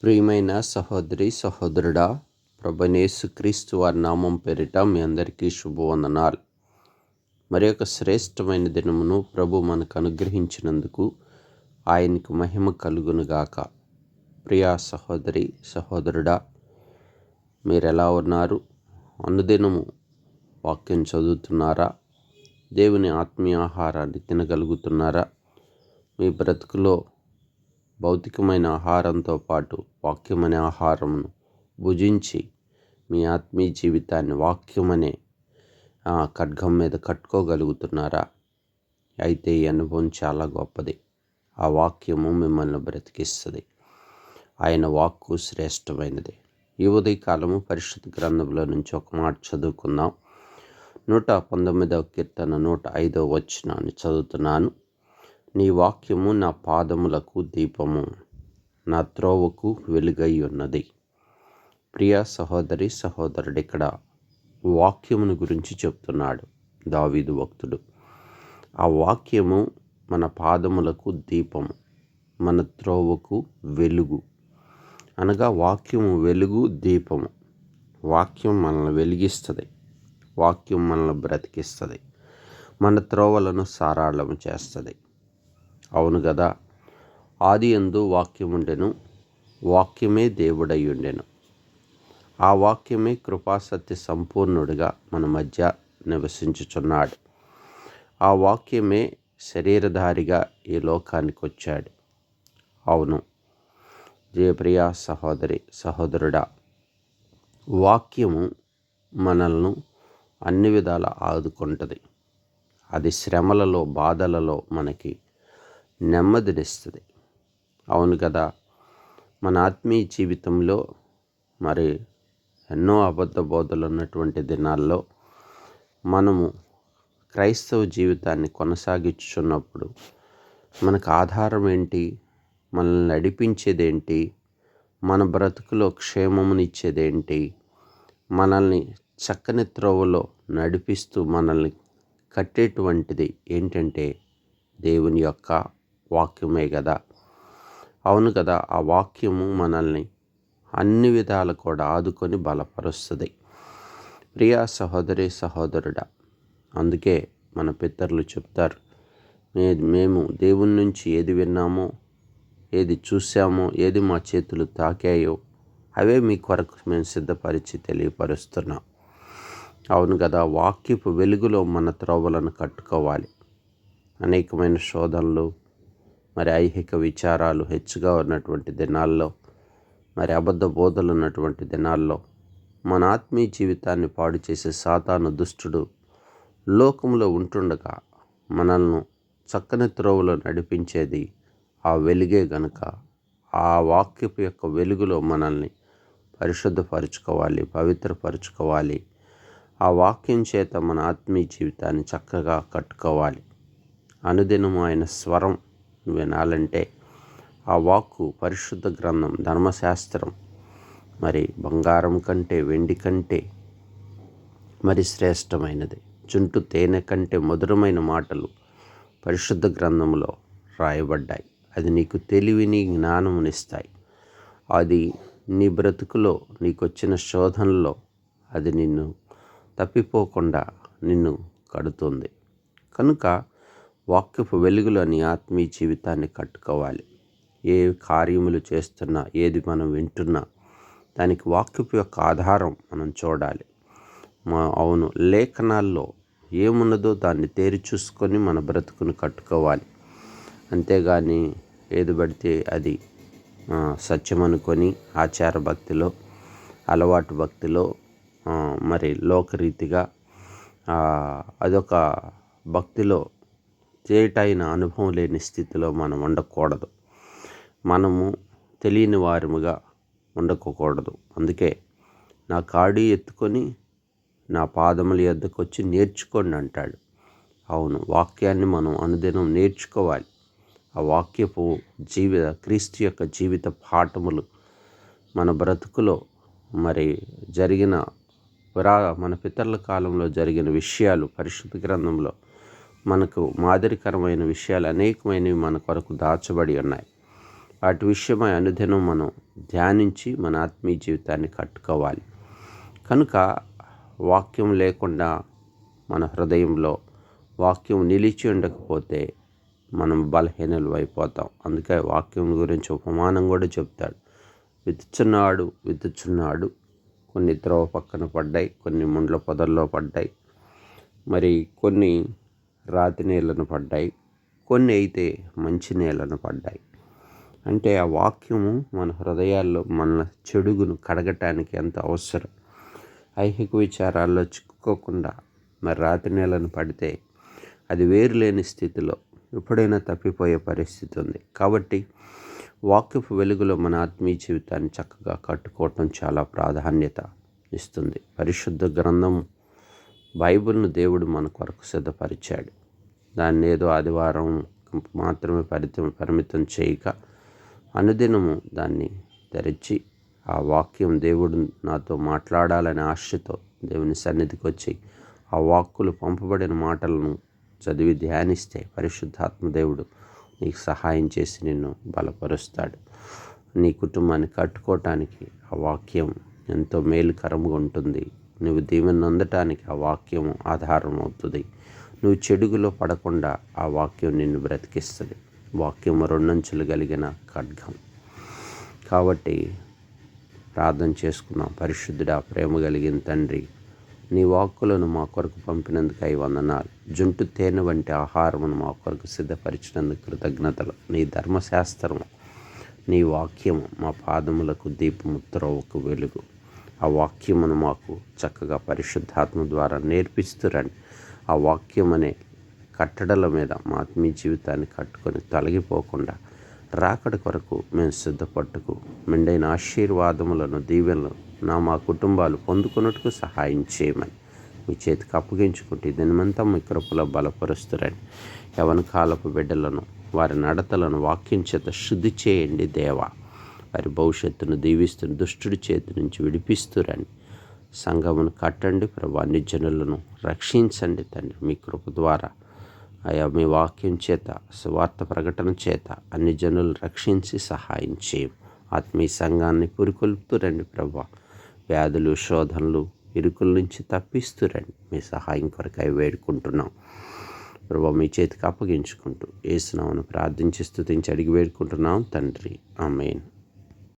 ప్రియమైన సహోదరి సహోదరుడా, ప్రభునేసు క్రీస్తు వారి నామం పేరిట మీ అందరికీ శుభవందనాలు. మరి ఒక శ్రేష్టమైన దినమును ప్రభు మనకు అనుగ్రహించినందుకు ఆయనకు మహిమ కలుగునుగాక. ప్రియా సహోదరి సహోదరుడా, మీరెలా ఉన్నారు? అనుదినము వాక్యం చదువుతున్నారా? దేవుని ఆత్మీయ ఆహారాన్ని తినగలుగుతున్నారా? మీ బ్రతుకులో భౌతికమైన ఆహారంతో పాటు వాక్యమనే ఆహారమును భుజించి మీ ఆత్మీయ జీవితాన్ని వాక్యమనే ఖడ్గం మీద కట్టుకోగలుగుతున్నారా? అయితే ఈ అనుభవం చాలా గొప్పది. ఆ వాక్యము మిమ్మల్ని బ్రతికిస్తుంది. ఆయన వాక్కు శ్రేష్టమైనది. ఈ ఉదయకాలము పరిశుద్ధ గ్రంథంలో నుంచి ఒక మాట చదువుకుందాం. 119వ కీర్తన 105వ వచనాన్ని చదువుతున్నాను. నీ వాక్యము నా పాదములకు దీపము, నా త్రోవకు వెలుగై ఉన్నది. ప్రియ సహోదరి సహోదరుడు, ఇక్కడ వాక్యమును గురించి చెప్తున్నాడు దావీదు భక్తుడు. ఆ వాక్యము మన పాదములకు దీపము, మన త్రోవకు వెలుగు. అనగా వాక్యము వెలుగు, దీపము. వాక్యం మనల్ని వెలిగిస్తుంది, వాక్యం మనల్ని బ్రతికిస్తుంది, మన త్రోవలను సారాళము చేస్తుంది. అవును కదా. ఆదియందు వాక్యముండెను, వాక్యమే దేవుడై ఉండెను. ఆ వాక్యమే కృపాసత్య సంపూర్ణుడిగా మన మధ్య నివసించుచున్నాడు. ఆ వాక్యమే శరీరధారిగా ఈ లోకానికి వచ్చాడు. అవును జయప్రియ సహోదరి సహోదరుడా, వాక్యము మనల్ని అన్ని విధాల ఆదుకుంటుంది. అది శ్రమలలో బాధలలో మనకి నెమ్మదినిస్తుంది. అవును కదా. మన ఆత్మీయ జీవితంలో మరి ఎన్నో అబద్ధ బోధలు ఉన్నటువంటి దినాల్లో మనము క్రైస్తవ జీవితాన్ని కొనసాగించుచున్నప్పుడు మనకు ఆధారం ఏంటి? మనల్ని నడిపించేదేంటి? మన బ్రతుకులో క్షేమమునిచ్చేదేంటి? మనల్ని చక్కని త్రోవలో నడిపిస్తూ మనల్ని కట్టేటువంటిది ఏంటంటే దేవుని యొక్క వాక్యమే కదా. అవును కదా. ఆ వాక్యము మనల్ని అన్ని విధాలు కూడా ఆదుకొని బలపరుస్తుంది. ప్రియా సహోదరి సహోదరుడా, అందుకే మన పితరులు చెప్తారు, మేము దేవుని నుంచి ఏది విన్నామో, ఏది చూసామో, ఏది మా చేతులు తాకాయో అవే మీ కొరకు మేము సిద్ధపరిచి తెలియపరుస్తున్నాం. అవును కదా. వాక్యపు వెలుగులో మన త్రోవలను కట్టుకోవాలి. అనేకమైన శోధనలు, మరి ఐహిక విచారాలు హెచ్చుగా ఉన్నటువంటి దినాల్లో, మరి అబద్ధ బోధలు ఉన్నటువంటి దినాల్లో మన ఆత్మీయ జీవితాన్ని పాడు చేసే సాతాను దుష్టుడు లోకంలో ఉంటుండగా మనల్ని చక్కని త్రోవలో నడిపించేది ఆ వెలుగే గనుక ఆ వాక్యపు యొక్క వెలుగులో మనల్ని పరిశుద్ధపరచుకోవాలి, పవిత్రపరచుకోవాలి. ఆ వాక్యం చేత మన ఆత్మీయ జీవితాన్ని చక్కగా కట్టుకోవాలి. అనుదినము ఆయన స్వరం వినాలంటే ఆ వాక్కు పరిశుద్ధ గ్రంథం, ధర్మశాస్త్రం మరి బంగారం కంటే వెండి కంటే మరి శ్రేష్టమైనది. చుంటు తేనె కంటే మధురమైన మాటలు పరిశుద్ధ గ్రంథంలో రాయబడ్డాయి. అది నీకు తెలివిని, జ్ఞానమునిస్తాయి. అది నీ బ్రతుకులో నీకొచ్చిన శోధనలో అది నిన్ను తప్పిపోకుండా నిన్ను కడుతుంది. కనుక వాక్యపు వెలుగులో నీ ఆత్మీయ జీవితాన్ని కట్టుకోవాలి. ఏ కార్యములు చేస్తున్నా, ఏది మనం వింటున్నా దానికి వాక్యపు యొక్క ఆధారం మనం చూడాలి. అవును, లేఖనాల్లో ఏమున్నదో దాన్ని తేరి చూసుకొని మన బ్రతుకును కట్టుకోవాలి. అంతేగాని ఏది పడితే అది సత్యం అనుకొని ఆచార భక్తిలో, అలవాటు భక్తిలో, మరి లోకరీతిగా అదొక భక్తిలో తేటైన అనుభవం లేని స్థితిలో మనం ఉండకూడదు. మనము తెలియని వారముగా ఉండకూడదు. అందుకే నా కాడి ఎత్తుకొని నా పాదముల యొద్దకు వచ్చి నేర్చుకోండి అంటాడు. అవును, వాక్యాన్ని మనం అనుదినం నేర్చుకోవాలి. ఆ వాక్యపు క్రీస్తు యొక్క జీవిత పాఠములు మన బ్రతుకులో మరి జరిగిన మన పితరుల కాలంలో జరిగిన విషయాలు పరిశుద్ధ గ్రంథంలో మనకు మాదిరికరమైన విషయాలు అనేకమైనవి మన కొరకు దాచబడి ఉన్నాయి. వాటి విషయమై అనుదినం మనం ధ్యానించి మన ఆత్మీయ జీవితాన్ని కట్టుకోవాలి. కనుక వాక్యం లేకుండా మన హృదయంలో వాక్యం నిలిచి ఉండకపోతే మనం బలహీనలు అయిపోతాం. అందుకే వాక్యం గురించి ఉపమానం కూడా చెప్తాడు. విత్తుచున్నాడు కొన్ని త్రోవ పక్కన పడ్డాయి, కొన్ని ముండ్ల పొదల్లో పడ్డాయి, మరి కొన్ని రాతి నీళ్ళను పడ్డాయి, కొన్ని అయితే మంచి నీళ్ళను పడ్డాయి. అంటే ఆ వాక్యము మన హృదయాల్లో మన చెడుగును కడగటానికి ఎంత అవసరం. ఐహిక విచారాల్లో చిక్కుకోకుండా మరి రాతి నీళ్ళను పడితే అది వేరు లేని స్థితిలో ఎప్పుడైనా తప్పిపోయే పరిస్థితి ఉంది. కాబట్టి వాక్యపు వెలుగులో మన ఆత్మీయ జీవితాన్ని చక్కగా కట్టుకోవటం చాలా ప్రాధాన్యత ఇస్తుంది. పరిశుద్ధ గ్రంథం బైబిల్ను దేవుడు మన కొరకు సిద్ధపరిచాడు. దాన్ని ఏదో ఆదివారం మాత్రమే పరిమితం చేయక అనుదినము దాన్ని తెరిచి ఆ వాక్యం దేవుడు నాతో మాట్లాడాలనే ఆశతో దేవుని సన్నిధికి వచ్చి ఆ వాక్కులు పంపబడిన మాటలను చదివి ధ్యానిస్తే పరిశుద్ధాత్మ దేవుడు నీకు సహాయం చేసి నిన్ను బలపరుస్తాడు. నీ కుటుంబాన్ని కట్టుకోవటానికి ఆ వాక్యం ఎంతో మేలుకరంగా ఉంటుంది. నువ్వు దీవెన పొందటానికి ఆ వాక్యం ఆధారం అవుతుంది. నువ్వు చెడుగులో పడకుండా ఆ వాక్యం నిన్ను బ్రతికిస్తుంది. వాక్యం రెండంచులు కలిగిన ఖడ్గం. కాబట్టి ప్రార్థన చేసుకున్నాం. పరిశుద్ధుడా, ప్రేమ కలిగిన తండ్రి, నీ వాక్కులను మా కొరకు పంపినందుకై వందనాలు. జుంటు తేనె వంటి ఆహారమును మా కొరకు సిద్ధపరిచినందుకు కృతజ్ఞతలు. నీ ధర్మశాస్త్రము, నీ వాక్యము మా పాదములకు దీపము, త్రోవకు వెలుగు. ఆ వాక్యమును మాకు చక్కగా పరిశుద్ధాత్మ ద్వారా నేర్పిస్తురండి. ఆ వాక్యం అనే కట్టడల మీద మా ఆత్మీయ జీవితాన్ని కట్టుకొని తొలగిపోకుండా రాకడ కొరకు మేము సిద్ధపట్టుకు మెండైన ఆశీర్వాదములను, దీవెనలను మా కుటుంబాలు పొందుకున్నట్టుకు సహాయం చేయమని మీ చేతికి అప్పగించుకుంటే దినమంతా మీ కృపలో బలపరుస్తురండి. యవన కాలపు బిడ్డలను, వారి నడతలను వాక్యం చేత శుద్ధి చేయండి దేవా. వారి భవిష్యత్తును దీవిస్తున్న దుష్టుడి చేతి నుంచి విడిపిస్తురండి. సంఘమును కట్టండి ప్రభు. అన్ని జనులను రక్షించండి తండ్రి. మీ కృప ద్వారా అయా మీ వాక్యం చేత, సువార్త ప్రకటన చేత అన్ని జనులు రక్షించి సహాయం చేయం. ఆత్మీయ సంఘాన్ని పురికొల్పుతురండి ప్రభు. వ్యాధులు, శోధనలు, ఇరుకుల నుంచి తప్పిస్తురండి. మీ సహాయం కొరకై వేడుకుంటున్నాం ప్రభు. మీ చేతికి అప్పగించుకుంటూ యేసు నామమున ప్రార్థించి స్తుతించి అడిగి వేడుకుంటున్నాం తండ్రి. ఆమేన్.